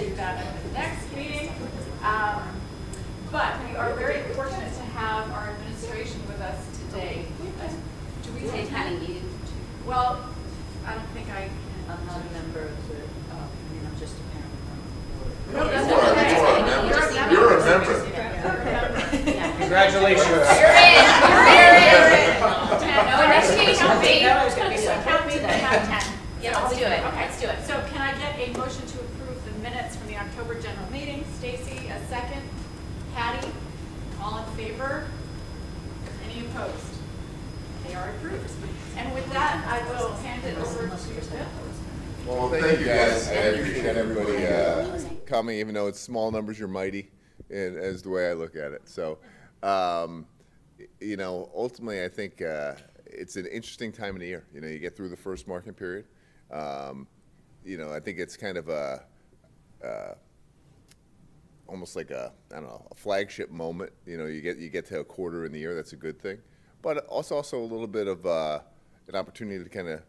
do that at the next meeting. But we are very fortunate to have our administration with us today. Do we Hey, Patty, you? Well, I don't think I can. I'm not a member of the, I'm just a parent. No, You that's are okay. You're a member. Congratulations. You're in. No, next meeting I'll be. No, it's gonna be so count to the count 10. Yeah, let's do it. Okay. Let's do it. So can I get a motion to approve the minutes from the October general meeting? Stacy, a second. Patty, all in favor? Any opposed? They are approved. And with that, I will hand it over to Bill. Well, thank you guys. I appreciate everybody coming, even though it's small numbers, you're mighty, and as the way I look at it. So, ultimately, I think it's an interesting time of the year. You get through the first market period. I think it's kind of almost like a flagship moment. You get to a quarter in the year. That's a good thing, but also a little bit of an opportunity to kind of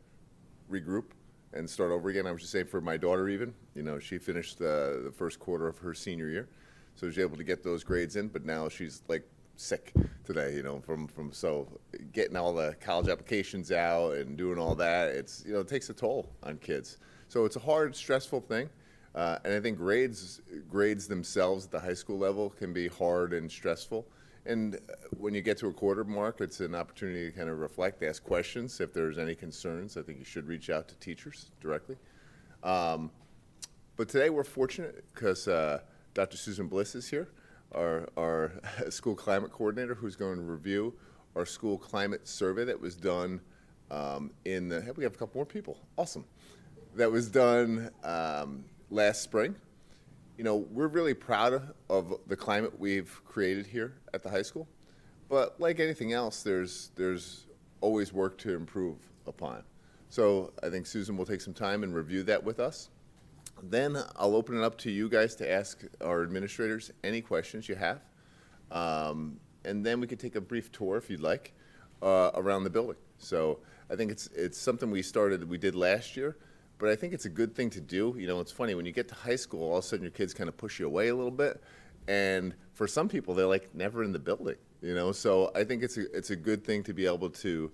regroup and start over again. I was just saying for my daughter, even she finished the first quarter of her senior year, so she was able to get those grades in. But now she's like sick today, from so getting all the college applications out and doing all that. It's it takes a toll on kids. So it's a hard, stressful thing. And I think grades themselves at the high school level can be hard and stressful. And when you get to a quarter mark, it's an opportunity to kind of reflect, ask questions. If there's any concerns, I think you should reach out to teachers directly. But today we're fortunate because Dr. Susan Bliss is here, our school climate coordinator, who's going to review our school climate survey that was done we have a couple more people. Awesome. That was done last spring. We're really proud of the climate we've created here at the high school, but like anything else, there's always work to improve upon. So I think Susan will take some time and review that with us. Then I'll open it up to you guys to ask our administrators any questions you have, and then we could take a brief tour, if you'd like, around the building. So I think it's something we did last year. But I think it's a good thing to do. It's funny, when you get to high school, all of a sudden your kids kind of push you away a little bit. And for some people, they're like never in the building, So I think it's a good thing to be able to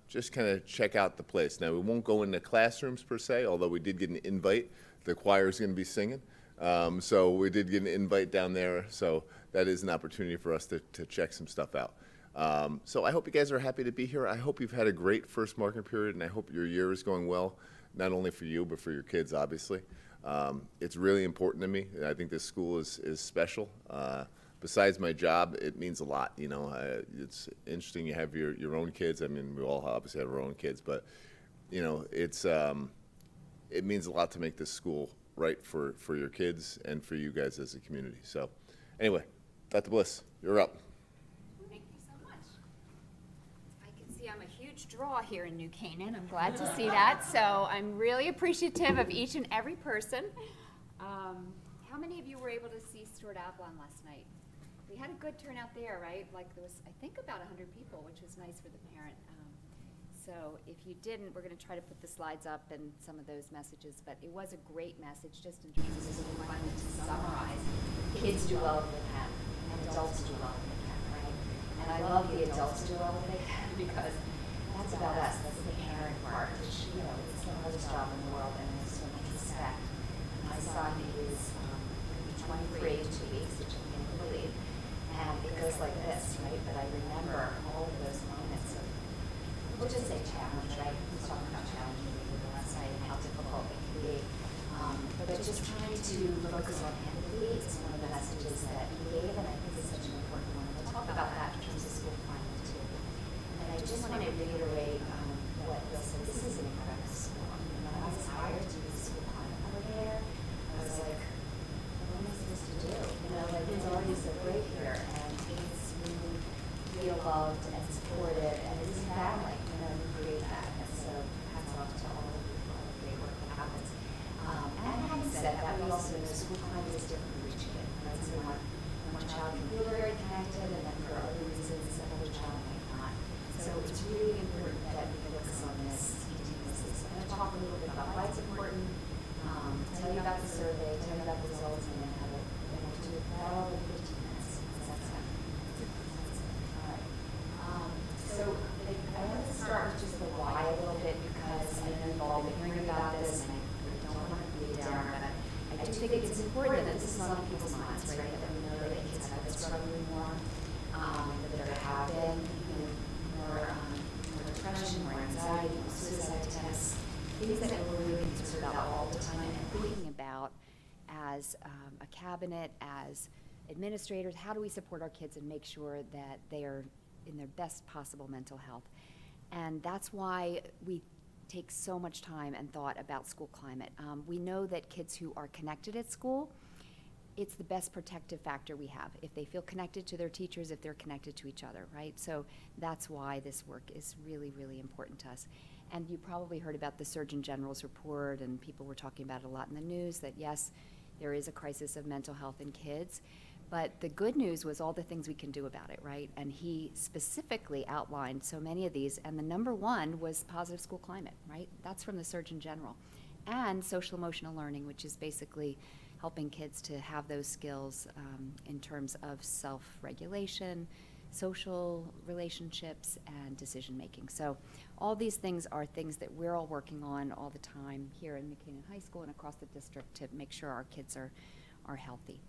just kind of check out the place. Now, we won't go into classrooms per se, although we did get an invite. The choir's going to be singing. So we did get an invite down there. So that is an opportunity for us to check some stuff out. So I hope you guys are happy to be here. I hope you've had a great first market period, and I hope your year is going well. Not only for you, but for your kids, obviously. It's really important to me. I think this school is special. Besides my job, it means a lot. It's interesting you have your own kids. I mean, we all obviously have our own kids, but it means a lot to make this school right for your kids and for you guys as a community. So, anyway, Dr. Bliss, you're up. I'm a huge draw here in New Canaan. I'm glad to see that. So I'm really appreciative of each and every person. How many of you were able to see Stuart Avalon last night? We had a good turnout there, right? Like there was, I think, about 100 people, which was nice for the parent. So if you didn't, we're going to try to put the slides up and some of those messages. But it was a great message just in terms of wanting to summarize. Kids do well if they can, and adults do well if they can, right? And I love the adults do well if they can because that's about us. That's the caring part. Which, it's the hardest job in the world, and there's so much respect. My son is 23 in 2 weeks, which I can't believe, and it goes like this, right? But I remember all of those moments of, we'll just say challenge, right? We was talking about challenging last night and how difficult it can be. But just trying to focus on empathy is one of the messages that he gave, and I think it's such an important one. We'll talk about that in terms of school climate too. And I just want to reiterate what Bill said. This is an incredible school. When I was hired to be the school climate coordinator, I was like, what am I supposed to do? It's already so great here, and it's really feel loved and supported, and it's family. You create that. And so hats off to all of you for all the great work that happens. And having said that, we also know school climate is different for each kid. Right? So one child can feel very connected, and then for other reasons, another child might not. So it's really important that we focus on this continuously. So I'm going to talk a little bit about why it's important, tell you about the survey, tell you about the results, and then have it, and we'll do it probably 15 minutes. Does that sound? All right. So I want to start with just the why a little bit, because I know you've all been hearing about this, and I really don't want to be a downer, but I do think it's important that this is on people's minds, right? That we know that kids have been struggling more, that there have been, more depression, more anxiety, more suicide attempts, things that we're really concerned about all the time and thinking about as a cabinet, as administrators. How do we support our kids and make sure that they are in their best possible mental health? And that's why we take so much time and thought about school climate. We know that kids who are connected at school, it's the best protective factor we have. If they feel connected to their teachers, if they're connected to each other, right? So that's why this work is really, really important to us. And you probably heard about the Surgeon General's report, and people were talking about it a lot in the news, that yes, there is a crisis of mental health in kids. But the good news was all the things we can do about it, right? And he specifically outlined so many of these, and the number one was positive school climate, right? That's from the Surgeon General. And social emotional learning, which is basically helping kids to have those skills in terms of self-regulation, social relationships, and decision-making. So all these things are things that we're all working on all the time here in New Canaan High School and across the district to make sure our kids are healthy.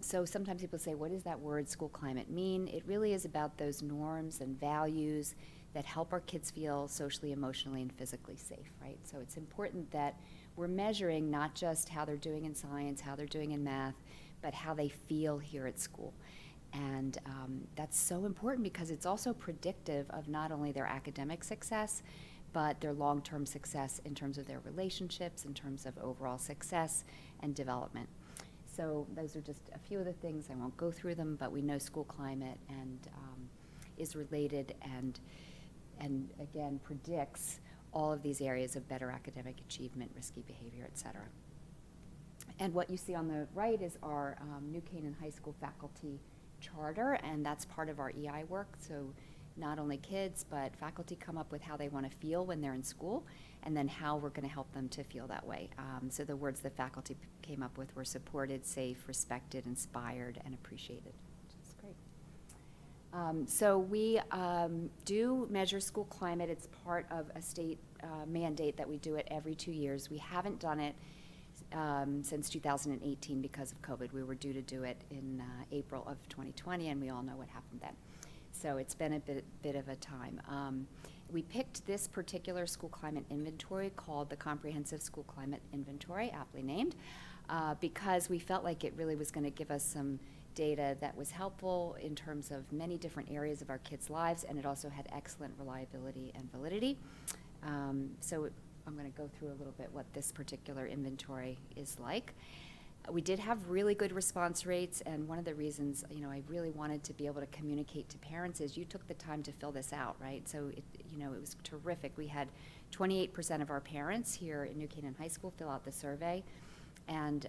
So sometimes people say, what does that word school climate mean? It really is about those norms and values that help our kids feel socially, emotionally, and physically safe, right? So it's important that we're measuring not just how they're doing in science, how they're doing in math, but how they feel here at school. And that's so important because it's also predictive of not only their academic success, but their long-term success in terms of their relationships, in terms of overall success and development. So those are just a few of the things. I won't go through them, but we know school climate and is related and again predicts all of these areas of better academic achievement, risky behavior, et cetera. And what you see on the right is our New Canaan High School faculty charter, and that's part of our EI work. So not only kids, but faculty come up with how they want to feel when they're in school, and then how we're going to help them to feel that way. So the words that faculty came up with were supported, safe, respected, inspired, and appreciated, which is great. So we do measure school climate. It's part of a state mandate that we do it every 2 years. We haven't done it since 2018 because of COVID. We were due to do it in April of 2020, and we all know what happened then. So it's been a bit of a time. We picked this particular school climate inventory called the Comprehensive School Climate Inventory, aptly named, because we felt like it really was going to give us some data that was helpful in terms of many different areas of our kids' lives, and it also had excellent reliability and validity. So I'm going to go through a little bit what this particular inventory is like. We did have really good response rates, and one of the reasons, I really wanted to be able to communicate to parents is you took the time to fill this out, right? So, it was terrific. We had 28% of our parents here in New Canaan High School fill out the survey, and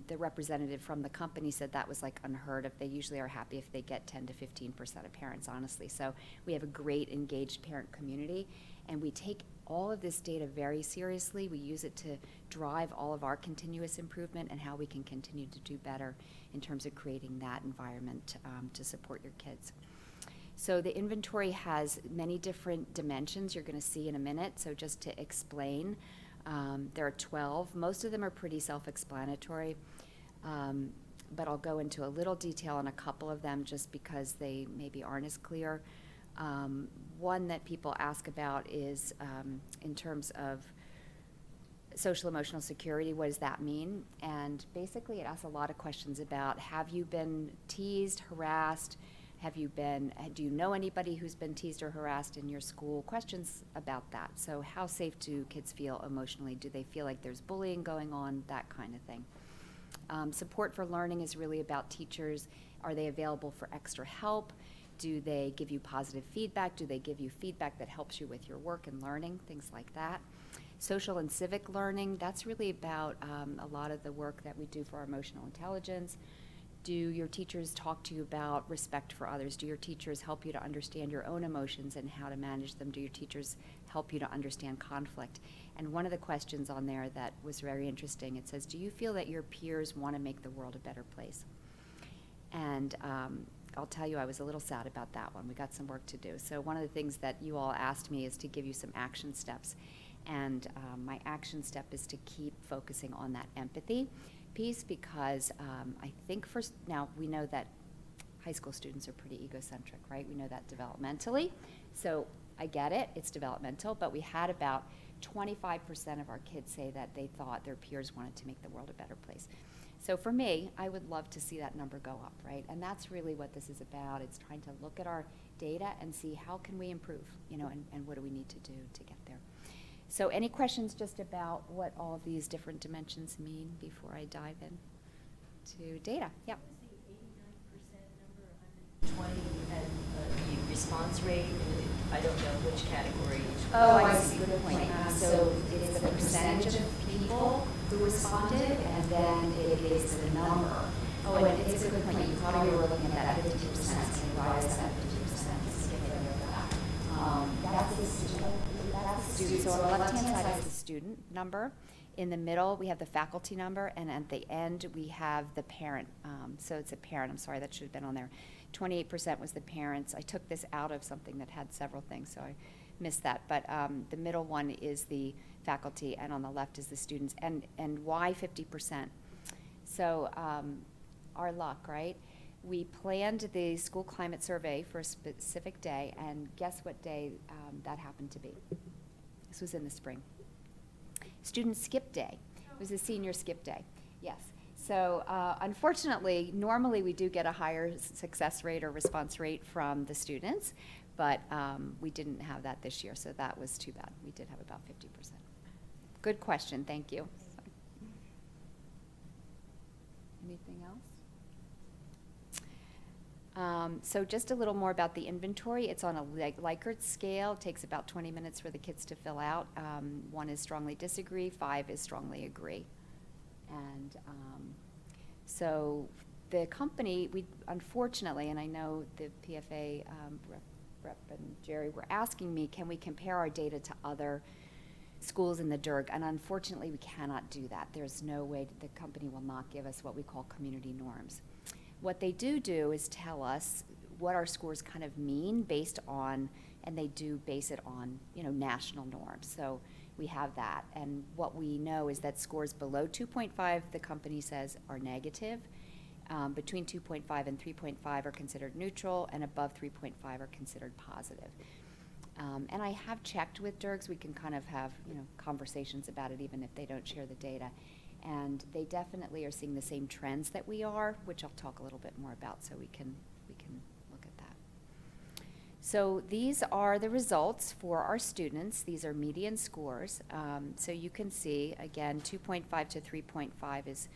the representative from the company said that was like unheard of. They usually are happy if they get 10 to 15% of parents, honestly. So we have a great engaged parent community, and we take all of this data very seriously. We use it to drive all of our continuous improvement and how we can continue to do better in terms of creating that environment to support your kids. So the inventory has many different dimensions you're going to see in a minute. So just to explain, there are 12. Most of them are pretty self-explanatory, but I'll go into a little detail on a couple of them just because they maybe aren't as clear. One that people ask about is in terms of social emotional security, what does that mean? And basically it asks a lot of questions about, have you been teased, harassed? Do you know anybody who's been teased or harassed in your school? Questions about that. So how safe do kids feel emotionally? Do they feel like there's bullying going on? That kind of thing. Support for learning is really about teachers. Are they available for extra help? Do they give you positive feedback? Do they give you feedback that helps you with your work and learning? Things like that. Social and civic learning, that's really about a lot of the work that we do for our emotional intelligence. Do your teachers talk to you about respect for others? Do your teachers help you to understand your own emotions and how to manage them? Do your teachers help you to understand conflict? And one of the questions on there that was very interesting, it says, do you feel that your peers want to make the world a better place? And I'll tell you, I was a little sad about that one. We got some work to do. So one of the things that you all asked me is to give you some action steps. And my action step is to keep focusing on that empathy piece, because I think now we know that high school students are pretty egocentric, right? We know that developmentally. So I get it, it's developmental, but we had about 25% of our kids say that they thought their peers wanted to make the world a better place. So for me, I would love to see that number go up, right? And that's really what this is about. It's trying to look at our data and see how can we improve, and what do we need to do to get there. So any questions just about what all of these different dimensions mean before I dive in to data? Yeah. What was the 89% number, 120, and the response rate? I don't know which category. Oh, I see, good point. So it's the percentage of people who responded, and then it is the number. Oh, and it's a good point. You probably were looking at that 50%. So why is that 50%? Just to get rid of that. That's the student. So on the left-hand side is the student number. In the middle, we have the faculty number, and at the end, we have the parent. So it's a parent. I'm sorry, that should have been on there. 28% was the parents. I took this out of something that had several things, so I missed that. But the middle one is the faculty, and on the left is the students. And why 50%? So our luck, right? We planned the school climate survey for a specific day, and guess what day that happened to be? This was in the spring. Student skip day. It was a senior skip day, yes. So unfortunately, normally we do get a higher success rate or response rate from the students, but we didn't have that this year, so that was too bad. We did have about 50%. Good question, thank you. Anything else? So just a little more about the inventory. It's on a Likert scale. It takes about 20 minutes for the kids to fill out. 1 is strongly disagree, 5 is strongly agree. And so the company, we unfortunately, and I know the PFA rep and Jerry were asking me, can we compare our data to other schools in the DIRG? And unfortunately, we cannot do that. There's no way, the company will not give us what we call community norms. What they do is tell us what our scores kind of mean based on, and they do base it on, national norms. So we have that. And what we know is that scores below 2.5, the company says, are negative. Between 2.5 and 3.5 are considered neutral, and above 3.5 are considered positive. And I have checked with DIRGs. We can kind of have, conversations about it even if they don't share the data. And they definitely are seeing the same trends that we are, which I'll talk a little bit more about, so we can look at that. So these are the results for our students. These are median scores. So you can see, again, 2.5 to 3.5 is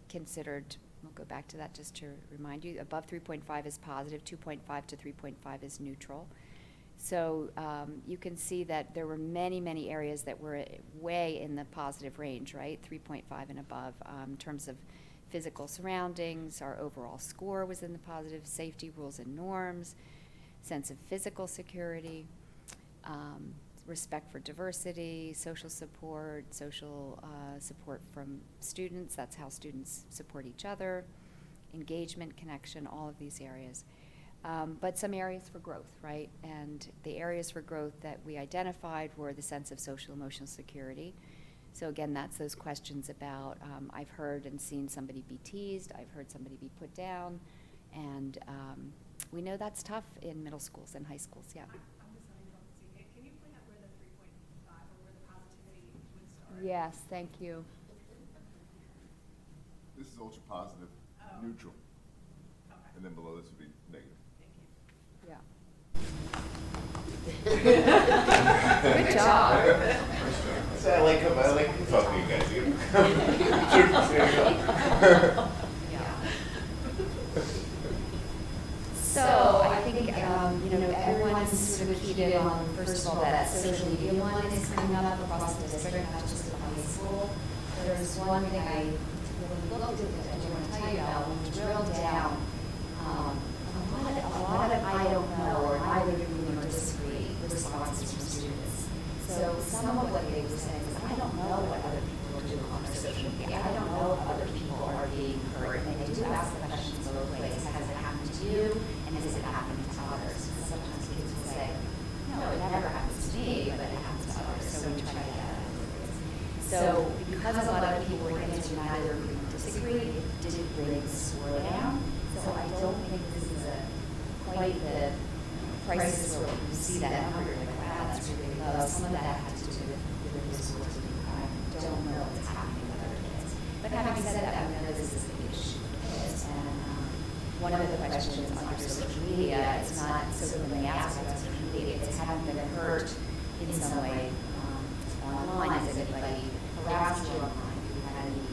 considered, we'll go back to that just to remind you, above 3.5 is positive, 2.5 to 3.5 is neutral. So you can see that there were many, many areas that were way in the positive range, right? 3.5 and above. In terms of physical surroundings, our overall score was in the positive, safety rules and norms, sense of physical security, respect for diversity, social support from students, that's how students support each other, engagement, connection, all of these areas. But some areas for growth, right? And the areas for growth that we identified were the sense of social emotional security. So again, that's those questions about, I've heard and seen somebody be teased, I've heard somebody be put down, and we know that's tough in middle schools and high schools, yeah. I'm just having trouble seeing it. Can you point out where the 3.5 or where the positivity would start? Yes, thank you. This is ultra positive, neutral, Okay, and then below this would be negative. thank you. Yeah. Good job. So I like talking to you guys. There you go. So I think, everyone's sort of keyed in on, first of all, that social media one is coming up across the district, not just the high school. There's one thing I when we looked at it, I do want to tell you about, when we drilled down, a lot of I don't know, or neither agree nor disagree responses from students. So some of what they were saying was, I don't know what other people are doing on their social media. I don't know if other people are being hurt. And they do ask the questions both ways. Has it happened to you? And is it happening to others? Because sometimes kids will say, no, it never happens to me, but it happens to others. So we try to get at it. So because a lot of people were answering neither agree nor disagree, it didn't bring the score down. So I don't think this is quite the crisis where you see that number, you're like, wow, that's really low. Some of that has to do with the sorts of crime. Don't know what's happening with other kids. But having said that, we know this is a big issue for kids. And one of the questions on your social media, it's not so when they ask about social media, it's having been hurt in some way online. Has anybody harassed you online? Have you had any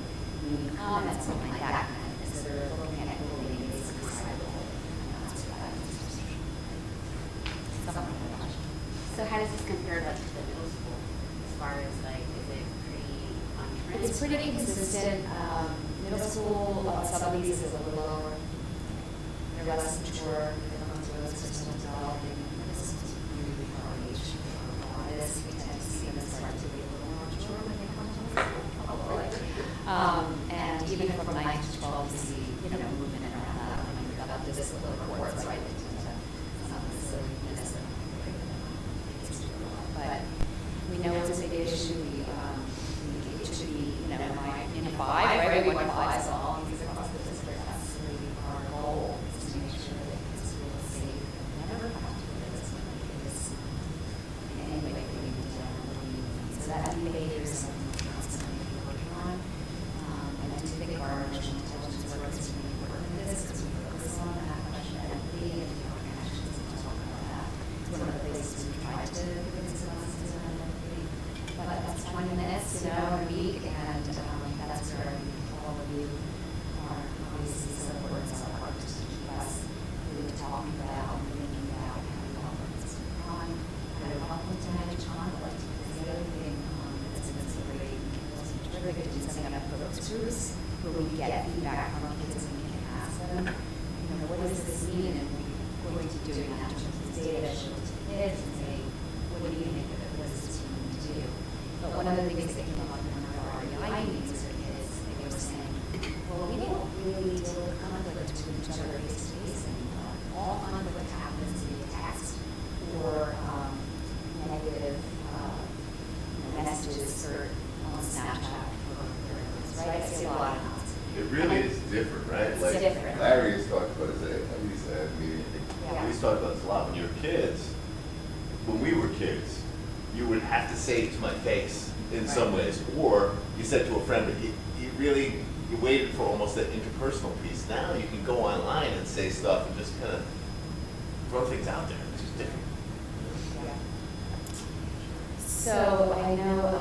mean comments, something like that? So they're looking at bullying basically cyberbullying. So how does this compare like to the middle school as far as like, is it pretty on trend? It's pretty consistent. Middle school, some of these is a little lower. They're less mature. They don't have those system developing. This is really our age. This we tend to see them start to be a little more mature when they come to us. And even from 9 to 12, we see movement around that. When you're about this little reports, right? Some of the silliness that but we know it's a big issue. It should be, in a 5, right? We want 5 all these across the district. That's really our goal, is to make sure that kids feel safe and never have to live this in any way they need to So that behavior is something we're constantly working on. And I do think our emotional intelligence work is really important in this because we focus on that question of empathy and different actions and talk about that. It's one of the places we try to but that's 20 minutes, a week, and that's where all of you are obviously so important to our heart to keep us really talking about and thinking about how we help kids on, how to help them to manage conflict. Because the other thing that's been so great is it's really good to do setting up focus groups where we get feedback from our kids and we can ask them, what does this mean? And we're going to do an actual data show to kids and say, what do you think of it? What does this mean to do? But one of the things that came up in our REI meetings with kids, they were saying, well, we don't really deal with conflict with each other face to face anymore. All conflict happens via text or negative messages or on Snapchat or right? I see a lot of that. It really is different, right? It's different. Larry has talked about it at least at a meeting. Yeah. We talked about this a lot when you were kids. When we were kids, you would have to say it to my face in some ways, or you said to a friend, but you waited for almost that interpersonal piece. Now you can go online and say stuff and just kind of throw things out there, which is different. Yeah. So I know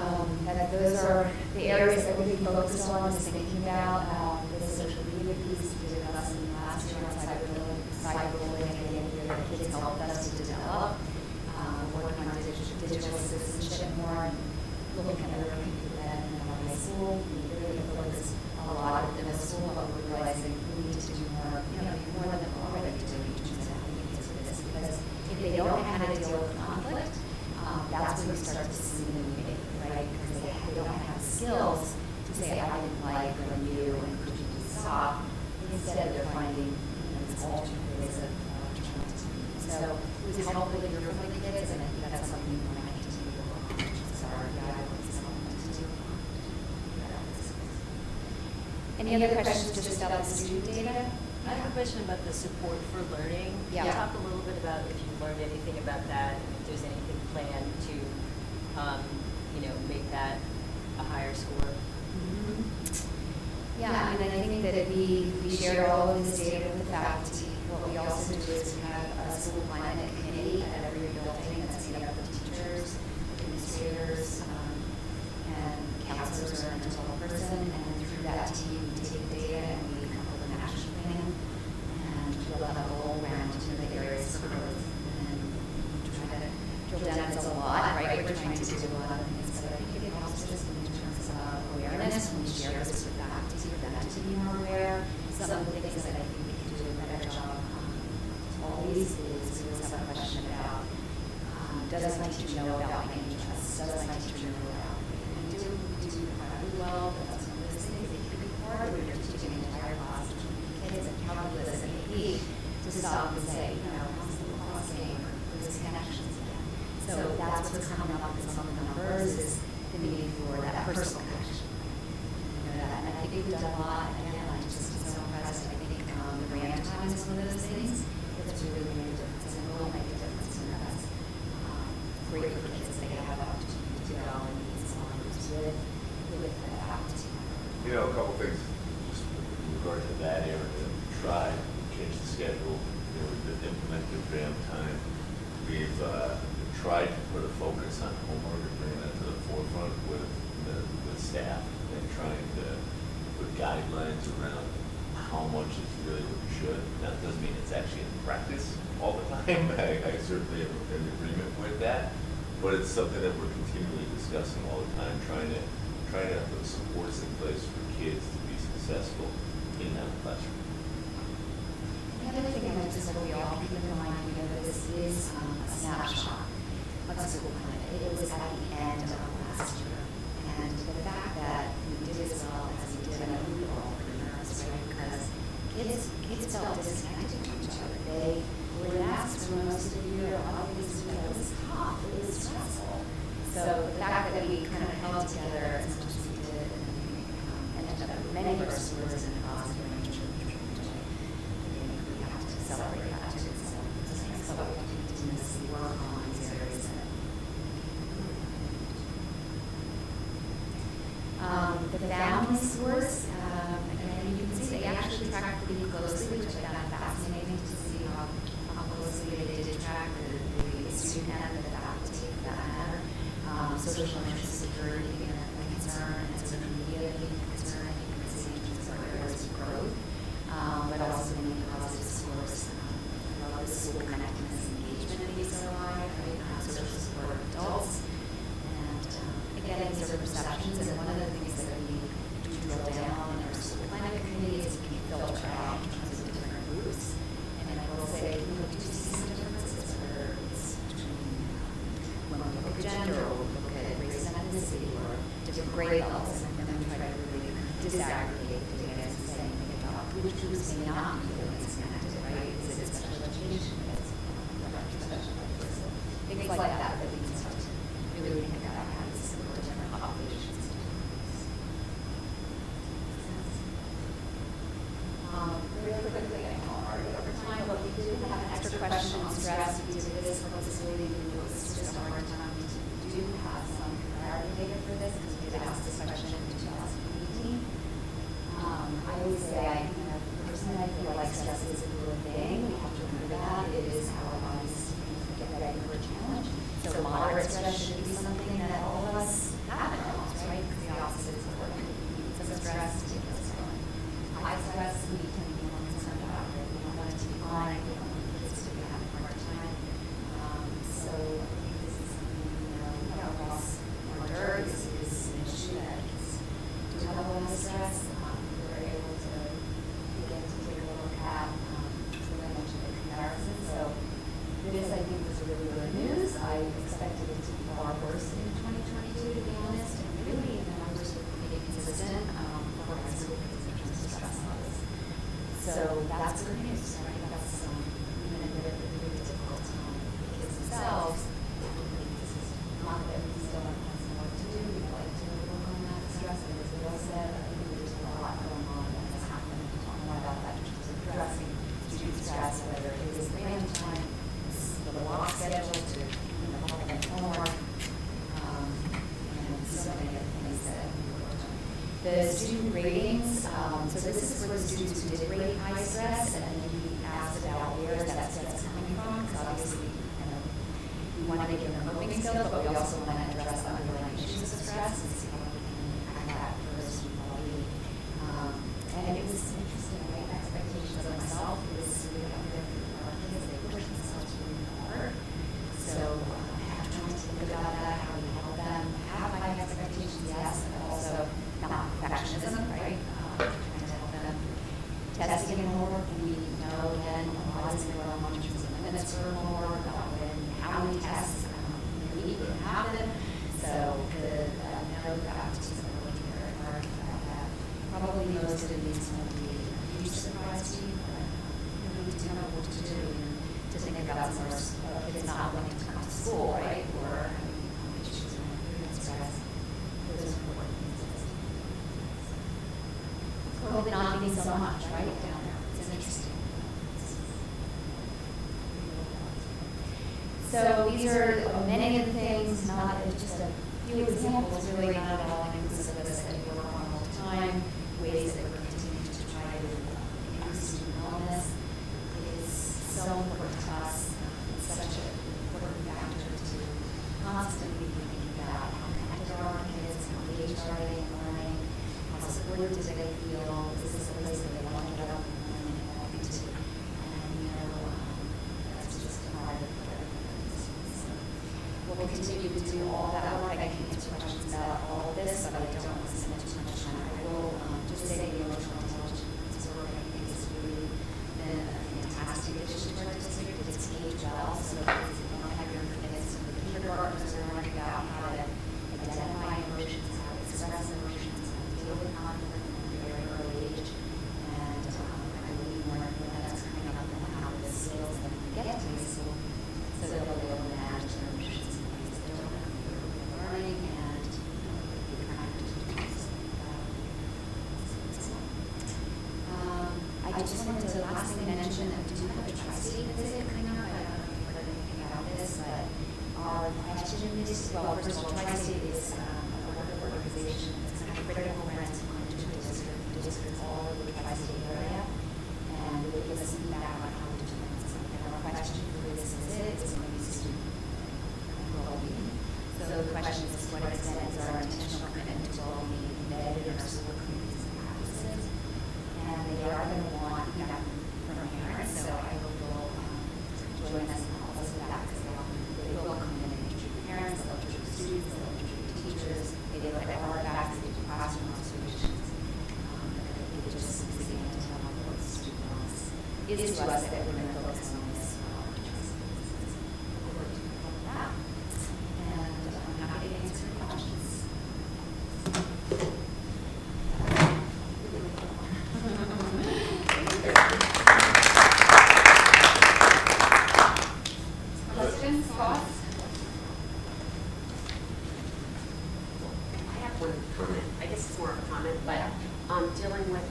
that those are the areas that we've been focused on, is thinking about the social media piece. We did a lesson last year on cyberbullying, and the kids helped us to develop. Working on digital citizenship more, and looking at other people that in high school. We really focus a lot at the middle school, but we're realizing we need to do more, more than we're already doing in terms of helping kids with this. Because if they don't know how to deal with conflict, that's when you start to see them behavior, right? Because they don't have skills to say, I didn't like from you and could you just stop. Instead, they're finding these alternate ways of trying to speak. So it was helpful to hear from the kids, and I think that's something we want to continue to work on. Sorry, to do. Any other questions just about the student data? I have a question about the support for learning. Can you Yeah. talk a little bit about if you've learned anything about that, and if there's anything planned to, make that a higher score? Yeah, I think that we shared all of this data with the faculty. What we also do is we have a school climate committee at every building that's made up of teachers, administrators, and counselors or a mental health person. And through that team, we take the data and we come up with an action plan. And we'll have a goal around the areas for growth. And we try to drill down. It's a lot, right? We're trying to do a lot of things, but I think it helps us in terms of awareness when we share this with faculty, for them to does my teacher know about my interests? Does my teacher know about me? And we do incredibly well, but that's one of those things that can be hard when you're teaching an entire class of kids in calculus and AP to stop and say, you know, how's the cross game or those connections again. So that's what's coming up with some of the numbers is the need for that personal connection. You know, that, and I think we've done a lot. Again, I'm just so impressed. I think the brand time is one of those things that's really made a difference and will make a difference. And that's great for kids. They have the opportunity to go and meet small groups with the faculty. You know, a couple things just in regard to that area. We tried to change the schedule. You know, we've implemented exam time. We've tried to put a focus on homework and bring that to the forefront with staff and trying to put guidelines around how much is really what you should. Now, it doesn't mean it's actually in practice all the time. I certainly am in agreement with that, but it's something that we're continually discussing all the time, trying to put supports in place for kids to be successful in that classroom. The other thing I just hope we all keep in mind, you know, this is a snapshot of school climate. It was at the end of last year. And the fact that we did as well as we did, I know we were all pretty nervous, right? Because kids felt disconnected from each other. They were masks for most of the year. A lot of these, you know, it was tough. It was stressful. So the fact that we kind of held together as much as we did and many of our schools in a positive range of we have to celebrate that too. So we have to continuously work on these areas. The family scores, and you can see they actually track pretty closely, which I found fascinating to see how closely they did track the student and the faculty for that matter. Social interest security being a concern, and social media being a concern. I think it's the interests are areas of growth, but also many positive scores. I love the school connectedness and engagement of these are high, right? Social support of adults. And again, these are perceptions, and one of the things that we do drill down in our school climate committee is we filter out in terms of different groups. And I will say, you know, do you see some differences whether it's between when we look at gender or we look at race and ethnicity or different grade levels, and then we try to really disaggregate the data and say anything about which groups may not be feeling disconnected, right? Is it special education? Is it special education? Things like that we can start to really think about how to support different populations. Really quickly, I know I'm already over time, but we did have an extra question on stress. We did this purposely. It was just a hard time to do have some priority data for this because we did ask this question in 2018. I always say, personally, I feel like stress is a good thing. We have to remember that. It is how our bodies get ready for a challenge. So moderate stress should be something that all of us have in our lives, right? Because the opposite is important. We need some stress to take us going. High stress, we can be more concerned about it. We don't want it to be chronic. We don't want kids to be having a hard time. So I think this is something, you know, across our dirt. This is an issue that kids do have a lot of stress. We're able to begin to take a look at, so I mentioned the comparison. So this, I think, was really good news. I expected it to be far worse in 2022, to be honest, and really the numbers were pretty consistent for high school kids in terms of stress levels. So that's good news, right? That's even if they're really difficult for the kids themselves. This is not that we still have more to do. We'd like to work on that stress, and as Bill said, I think there's a lot going on that has happened. We'll talk more about that in terms of addressing student stress, whether it is exam time, the block schedule to, you know, help them homework, and so many other things that we worked on. The student ratings, so this is for the students who did rate high stress, and we asked about where is that stress coming from, because obviously, you know, we want to give them coping skills, but we also want to address the underlying issues of stress and see how we can impact that for the student well-being. And it was interesting, right? Expectations of myself is really up there for our kids. They push themselves really hard. So I have trying to think about that, how we help them have high expectations, yes, but also not perfectionism, right? Trying to help them. Testing and homework, we know again, a lot is going on in terms of limits for homework, how many tests, those meetings won't be a huge surprise to you, but we do have work to do and to think about some of our kids not wanting to come to school, right? Or having issues around food and stress. Those are important things. COVID not being so much, right, down there. It's interesting. So these are many of the things, not just a few examples, really not at all inclusive of this that we work on all the time, ways that we're continuing to try to increase student wellness. It is so important to us. It's such an important factor to constantly be thinking about how connected are our kids, how engaged are they in learning, how supported do they feel, is this a place that they want to get up and learn and walk into. And, that's just part of we'll continue to do all that work. I can answer questions about all of this, but I don't want to spend too much time. I will just say the emotional intelligence work, I think, has really been a fantastic addition to our district. It's aged well, so if you don't have your kids, the kindergartners are learning about how to identify emotions, how to express emotions, how to deal with conflict at a very early age. And I believe more and more that's coming up and how the skills that we get to high school, so they'll be able to manage their emotions. Learning and I just wanted to last thing mention that we do have a tri-state visit coming up. I don't know if you've heard anything about this, but our question is, well, first of all, tri-state is a wonderful organization that's kind of critical grants going into the districts all over the tri-state area, and they give us feedback on how we're doing something. And our question for this visit is going to be student well-being. So the question is, to what extent is our intentional commitment to well-being embedded in our school communities and practices? And they are going to want feedback from parents, so I hope you'll join us and help us with that, because they will come in and interview parents, they'll interview students, they'll interview teachers, they look at artifacts, they do classroom observations. I think it just is the end to how important student wellness is to us that we're going to focus on this. Dealing with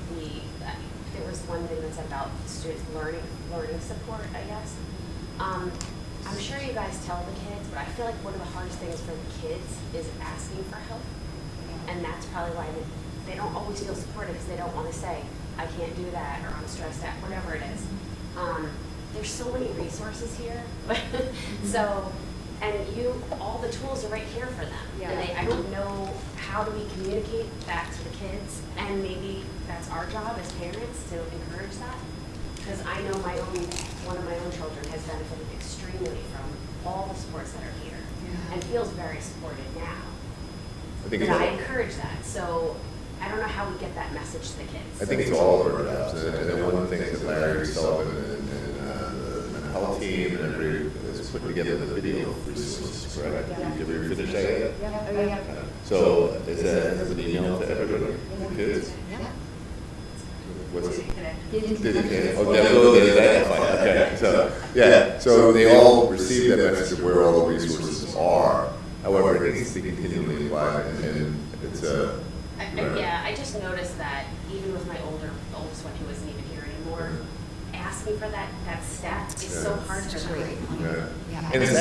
there was one thing that said about students learning support, I guess. I'm sure you guys tell the kids, but I feel like one of the hardest things for the kids is asking for help. And that's probably why they don't always feel supported, because they don't want to say, I can't do that, or I'm stressed out, whatever it is. There's so many resources here. So, and all the tools are right here for them. Yeah. And I don't know, how do we communicate that to the kids? And maybe that's our job as parents to encourage that. Because I know one of my own children has benefited extremely from all the supports that are here, and feels very supported now. I encourage that. So I don't know how we get that message to the kids. I think it's all of our jobs, and one of the things that Larry Sullivan and the mental health team and everybody has put together the video resources, correct? Did you finish that yet? Yeah. So is that an email to everybody? Kids? Yeah. What's it? Oh, that's fine. Okay. So they all receive that message of where all the resources are. However, it needs to be continually applied, and it's a. I just noticed that even with my oldest one who isn't even here anymore, asking for that step is so hard to create. Yeah. And it's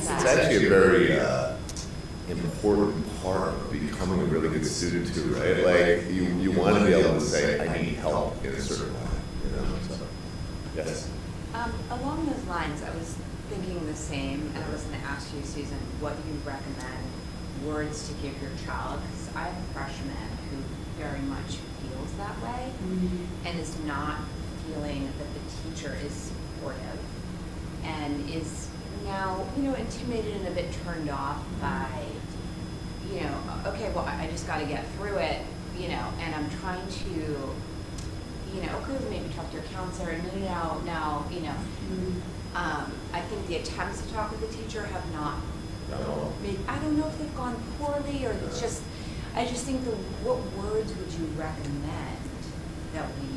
actually a very important part of becoming a really good student too, right? Like you want to be able to say, I need help in a certain way, So, yes. Along those lines, I was thinking the same, and I was going to ask you, Susan, what you recommend words to give your child, because I have a freshman who very much feels that way, and is not feeling that the teacher is supportive, and is now, intimidated and a bit turned off by, okay, well, I just got to get through it, and I'm trying to, okay, maybe talk to your counselor, and now, I think the attempts to talk with the teacher have not, I don't know if they've gone poorly, or it's just, I just think what words would you recommend that we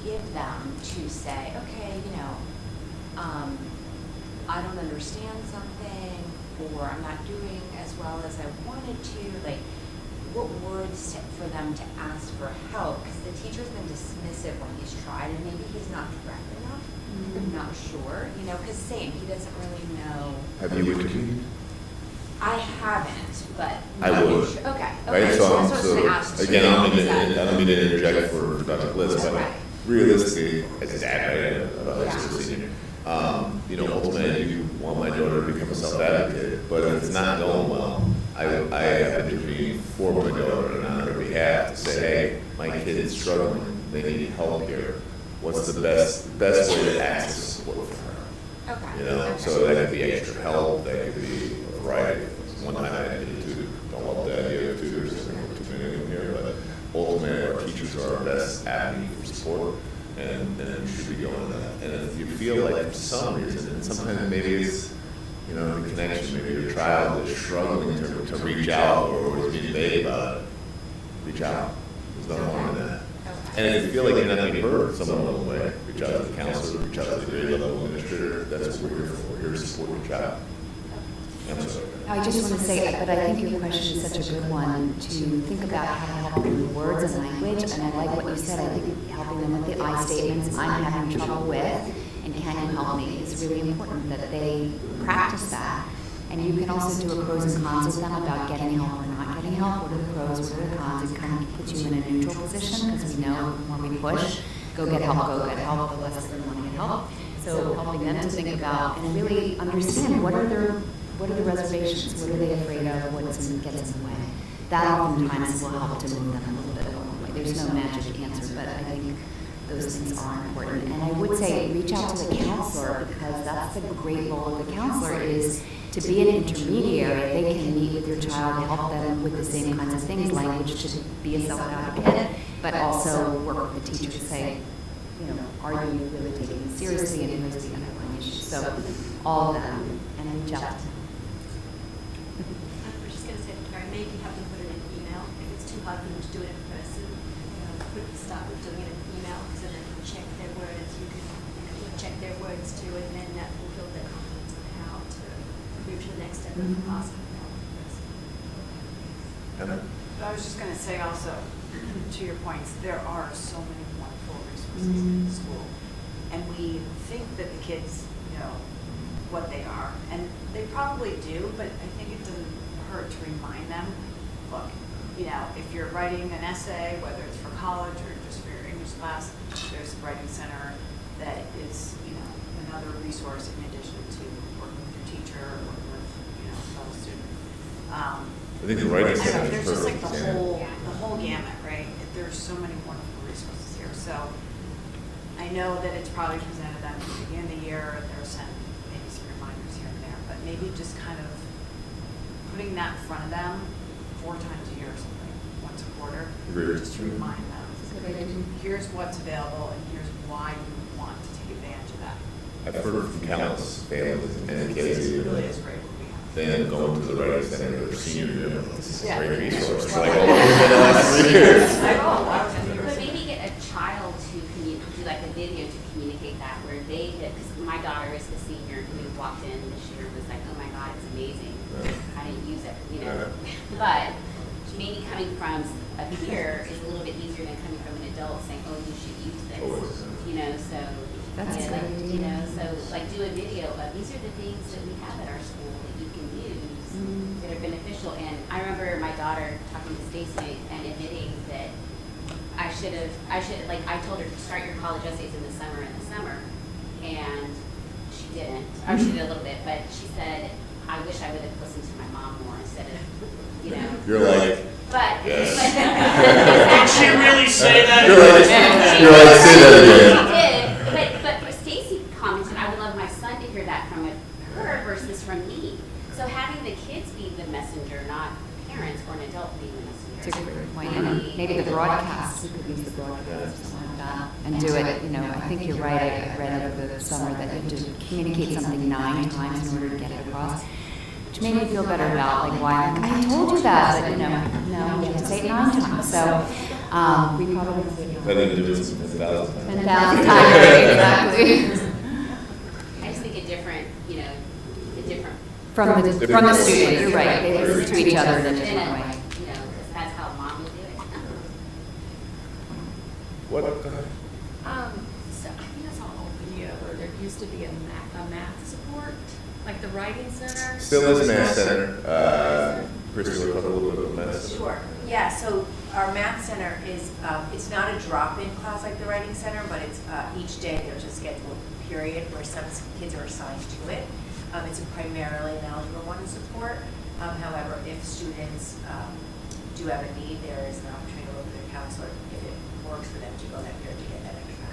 give them to say, okay, you know, I don't understand something, or I'm not doing as well as I wanted to, like, what words for them to ask for help, because the teacher's been dismissive when he's tried, and maybe he's not direct enough. I'm not sure, you know, because same, he doesn't really know. Have you interviewed? I haven't, but. I would. Okay, Right, okay, so, that's what I was gonna ask. again, I don't mean to Exactly. interject for Dr. Bliss, but Right. realistically, as a dad, right, of a high Yeah. school senior, you know, ultimately, I do want my daughter to become a self-advocate, but if it's not going well, I have intervened for my daughter and on her behalf to say, hey, my kid is struggling, they need help here. What's the best way to access support for her? Okay. You know, so that could be extra help, that could be a variety of things. One time I did tutor, don't love the idea of tutors, there's not too many of them here, but ultimately our teachers are our best avenue for support, and you should be going to that. And if you feel like for some reason, and sometimes maybe it's, you know, the connection, maybe your child is struggling to reach out or is being vague about it, reach out. There's no harm in that. And if you feel like you're not being heard some other way, reach out to the counselor, reach out to the grade level administrator, that's what we're here for, we're here to support your child. I'm sorry. I just want to say, but I think your question is such a good one, to think about how to help them with words and language, and I like what you said, I think helping them with the I statements I'm having trouble with, and can you help me, is really important that they practice that. And you can also do a pros and cons with them about getting help or not getting help, what are the pros, what are the cons, it kind of puts you in a neutral position, because we know when we push, go get help, the less they're going to want to get help. So helping them to think about and really understand what are the reservations, what are they afraid of, gets in the way. That oftentimes will help to move them a little bit along the way. There's no magic answer, but I think those things are important. And I would say reach out to the counselor, because that's the great role of the counselor, is to be an intermediary. They can meet with your child, help them with the same kinds of things, language, to be a self-advocate, but also work with the teacher to say, you know, are you really taking it seriously, and here's the underlying issue. So all of them, and reach out to them. I'm just going to say, maybe have them put it in email. If it's too hard for them to do it in person, start with doing it in email, so then you can check their words. You can check their words too, and then that will build their confidence on how to move to the next step of asking for help in person. I was just going to say also, to your points, there are so many wonderful resources in the school, and we think that the kids know what they are, and they probably do, but I think it doesn't hurt to remind them, look, you know, if you're writing an essay, whether it's for college or just for your English class, there's a writing center that is, you know, another resource in addition to working with your teacher or working with, you know, fellow student. I think the writing center is There's just like perfect. the whole gamut, right? There's so many wonderful resources here. So I know that it's probably presented them at the beginning of the year, there are sent maybe some reminders here and there, but maybe just kind of putting that in front of them 4 times a year or something, once a quarter, Agreed. just to remind them, here's what's available and here's why you want to take advantage of that. I've heard from countless families and kids, It really is great what we have. they end up going to the writing center their senior year. This is a Yeah. great resource. It's like, oh, we've been the last 3 years. But maybe get a child to do like a video to communicate that, where they, because my daughter is the senior who walked in this year and was like, oh my God, it's amazing. I didn't use it, you know. But maybe coming from a peer is a little bit easier than coming from an adult saying, oh, you should use this. Always. You know, so, That's you know, a like, good you idea. know, so like do a video of these are the things that we have at our school that you can use that are beneficial. And I remember my daughter talking to Stacy and admitting that I told her to start your college essays in the summer, and she didn't. Or she did a little bit, but she said, I wish I would have listened to my mom more instead of, you know. You're like, But, yes. Did she really say that? you're like, say that again. She did, but Stacy commented, I would love my son to hear that from her versus from me. So having the kids be the messenger, not parents or an adult being the messenger. It's a great point. And maybe the broadcast, we could use the broadcast or something like that, and do it, you know, I think you're right, I read over the summer that you have to communicate something 9 times in order to get it across, which made me feel better about, like, why, I told you that, but, you know, no, you have to say it 9 times. So We probably would not. Better than doing some 10,000 times. 10,000 times, right, exactly. I just think a different, you know, a different. From the student, you're right, they listen to each other in a In different a way. way, you know, 'cause that's how mom would do it. What, go ahead. So I think I saw an old video where there used to be a math support, like the writing center. Still is Math Center. Christy will talk a little bit about Math Center. Sure, yeah, so our math center is, it's not a drop-in class like the writing center, but it's, each day there's a scheduled period where some kids are assigned to it. It's primarily an Algebra 1 support. However, if students do have a need, there is an opportunity to work with their counselor if it works for them to go that period to get that extra.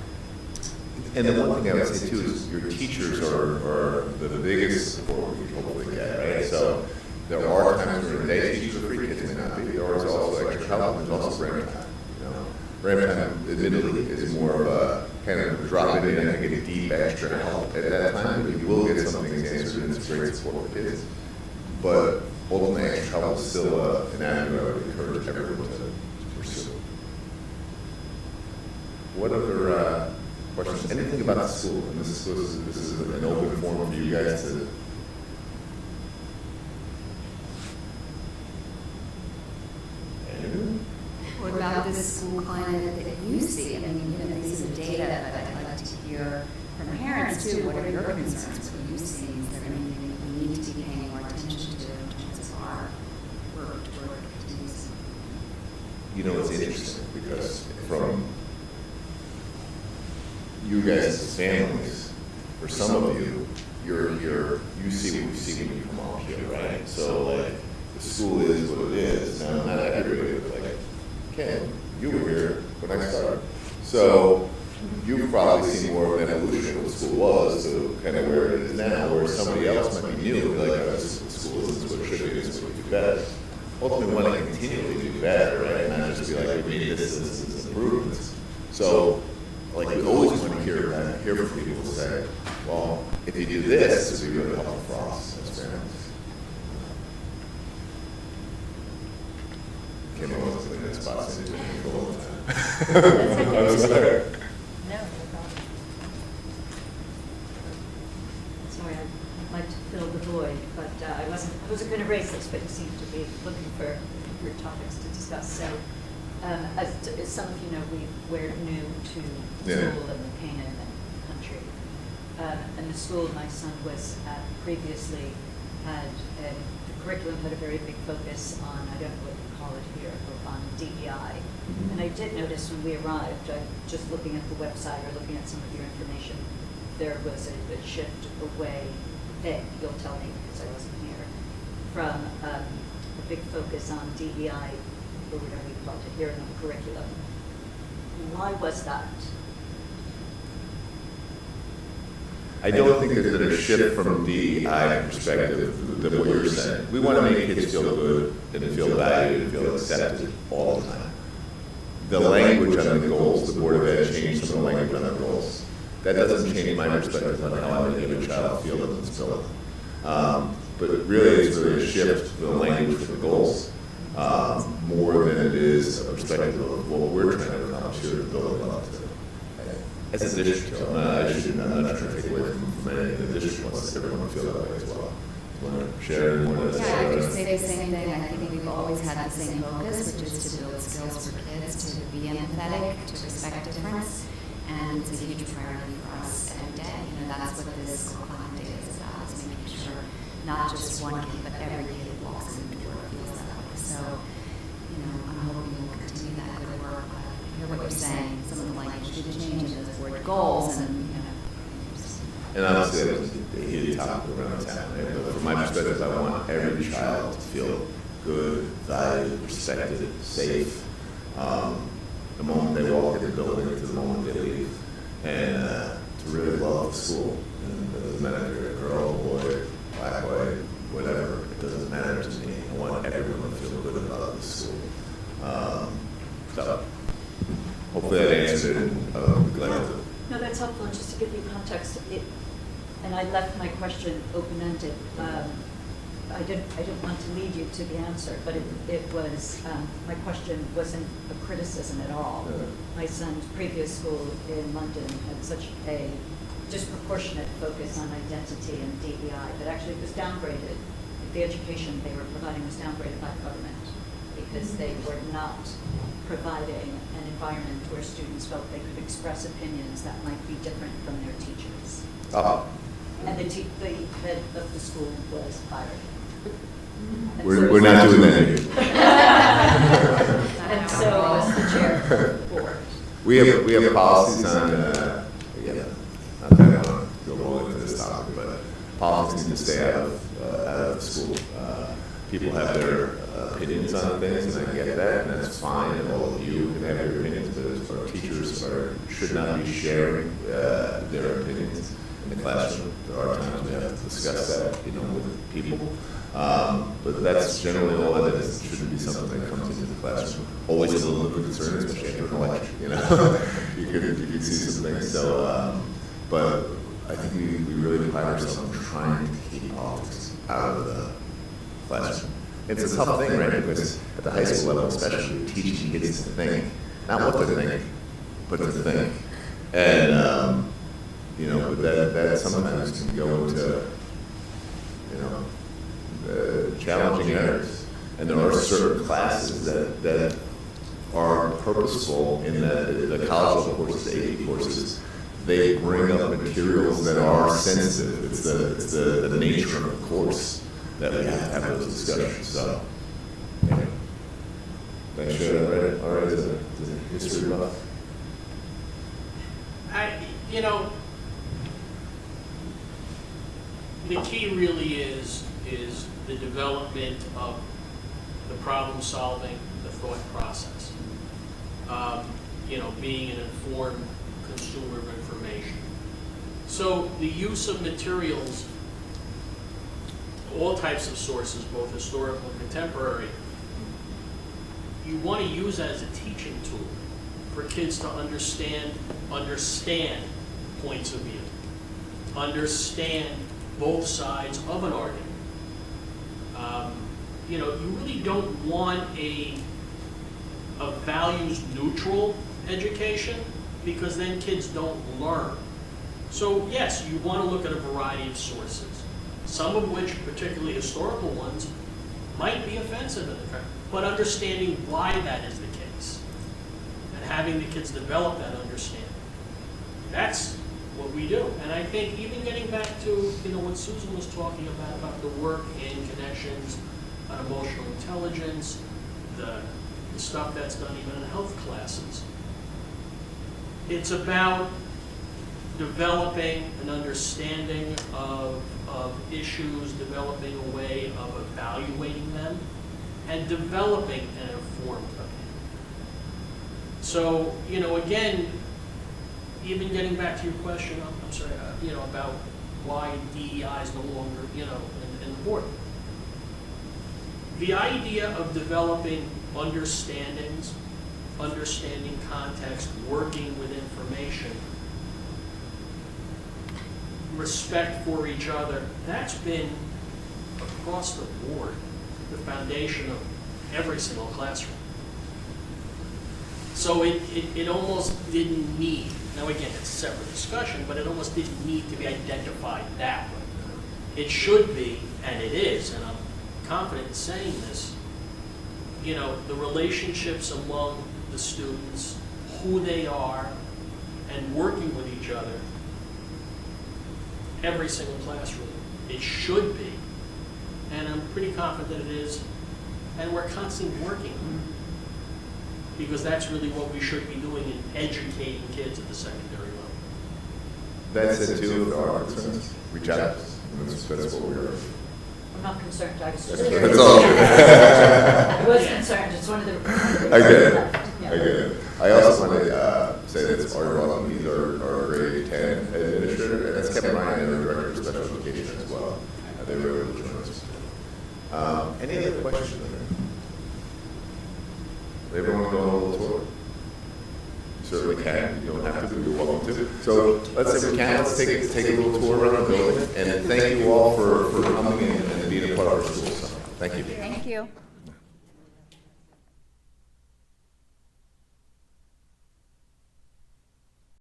And the one thing I would say too is your teachers are the biggest support we hopefully get, right? So there are times during the day teachers are free, kids may not be. There is also extra help, and there's also ramp time. You know, ramp time admittedly is more of a kind of drop it in and get a deep extra help at that time, but you will get some things answered and it's great support for kids. But ultimately, extra help is still an avenue I would encourage everyone to pursue. What other questions? Anything about the school? And this is an open forum for you guys to. Anyone? What about this school climate that you see? I mean, you know, these are data, but I'd like to hear from parents too. What are your concerns? What you see? Is there anything we need to be paying more attention to in terms of our work toward activities? You know, it's interesting because from you guys as families, for some of you, you see what you see when you come up here, right? So like, the school is what it is. Now, not everybody, but like, Ken, you were here when I started. So you've probably seen more of an evolution of what school was to kind of where it is now, where somebody else might be new and be like, oh, this is what school is, this is what it should be, this is what we do better. Ultimately, we want to continually do better, right? Not just be like, we made this improvements. So, like, we always want to hear from people who say, well, if you do this, this would be really helpful for us as parents. Kim always in that spot, so you control it. I'm sorry. No, no problem. Sorry, I'd like to fill the void, but I wasn't going to raise this, but you seem to be looking for topics to discuss. So, as some of you know, we're new to school in Canaan and country. And the school my son was at previously had, the curriculum had a very big focus on, I don't know what you call it here, but on DEI. And I did notice when we arrived, just looking at the website or looking at some of your information, there was a shift away, you'll tell me because I wasn't here, from a big focus on DEI, or whatever you called it here in the curriculum. Why was that? I don't think there's been a shift from a DEI perspective than what you're saying. We want to make kids feel good and feel valued and feel accepted all the time. The language on the goals, the Board of Ed changed some of the language on the goals. That doesn't change my perspective on how I make a child feel in this building. But really, it's really a shift for the language for the goals, more than it is a perspective of what we're trying to accomplish here at the building level. As a district, I'm not trying to take away from any of the district wants everyone to feel that way as well. Want to share any more? Yeah, I just say the same thing. I think we've always had the same focus, which is to build skills for kids to be empathetic, to respect difference, and it's a huge priority for us every day. You know, that's what this school climate day is about, is making sure not just one kid, but every kid who walks in the door feels that way. So, you know, I'm hoping we'll continue that good work. I hear what you're saying, some of the language did change in those board goals, and, you know. And honestly, that was a heated topic around town. Right? But from my perspective, I want every child to feel good, valued, respected, safe. The moment they walk in the building to the moment they leave. And to really love the school. And it doesn't matter if you're a girl, boy, black, white, whatever. It doesn't matter to me. I want everyone to feel good about the school. So hopefully that answered it. No, that's helpful. And just to give you context, and I left my question open-ended. I didn't want to lead you to the answer, but it was, my question wasn't a criticism at all. Yeah. My son's previous school in London had such a disproportionate focus on identity and DEI that actually it was downgraded. The education they were providing was downgraded by government because they were not providing an environment where students felt they could express opinions that might be different from their teachers. And the head of the school was fired. And so- We're not doing that here. And so was the chair of the board. We have policies on, again, not that I want to go more into this topic, but policies need to stay out of the school. People have their opinions on things, and I get that, and that's fine, and all of you can have your opinions, but our teachers should not be sharing their opinions in the classroom. There are times we have to discuss that, with people. But that's generally all that is. It shouldn't be something that comes into the classroom. Always a little bit of concern, especially after an election, you could see some things. So, but I think we really pride ourselves on trying to keep politics out of the classroom. It's a tough thing, right? Because at the high school level, especially, teaching kids to think, not what to think, but to think. And, but that sometimes can go into, challenging areas. And there are certain classes that are purposeful in that the college level courses, the AP courses, they bring up materials that are sensitive. It's the nature of the course that we have to have those discussions. So, yeah. Make sure I read it. All right, is it history buff? The key really is the development of the problem solving, the thought process. Being an informed consumer of information. So the use of materials, all types of sources, both historical and contemporary, you want to use that as a teaching tool for kids to understand points of view, understand both sides of an argument. You really don't want a values neutral education, because then kids don't learn. So yes, you want to look at a variety of sources, some of which, particularly historical ones, might be offensive in the country, but understanding why that is the case and having the kids develop that understanding. That's what we do. And I think even getting back to what Susan was talking about the work in connections on emotional intelligence, the stuff that's done even in health classes. It's about developing an understanding of issues, developing a way of evaluating them, and developing an informed opinion. So, again, even getting back to your question, I'm sorry, about why DEI is no longer, in the board. The idea of developing understanding context, working with information, respect for each other, that's been across the board the foundation of every single classroom. So it almost didn't need, now again, it's a separate discussion, but it almost didn't need to be identified that way. It should be, and it is, and I'm confident in saying this, the relationships among the students, who they are, and working with each other, every single classroom. It should be, and I'm pretty confident it is, and we're constantly working on it. Because that's really what we should be doing in educating kids at the secondary level. That's it too, if there are concerns, reach out to us. That's what we're. I'm not concerned, I was just That's curious. all. I was concerned, it's one of the. I get it. Yeah. I get it. I also want to say that Art Rollin, he's our grade 10 administrator, and that's Kevin Ryan, and the director of special education as well. They were able to join us. Any other questions? Everyone go on a little tour? certainly can. You don't have to, but you're welcome to. So let's, if we can, let's take a little tour around the building. And thank you all for coming and being a part of our school. So, thank you. Thank you.